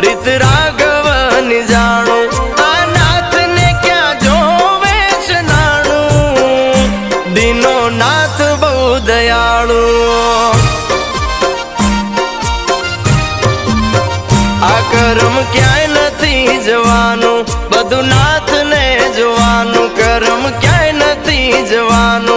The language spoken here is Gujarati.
રીત રાઘવની જાણું આ નાથને ક્યાં જોવે છે નાણું દીનો નાથ બહુ દયાળુ આ કર્મ ક્યાંય નથી જવાનું બધું નાથને જોવાનું કર્મ ક્યાંય નથી જવાનું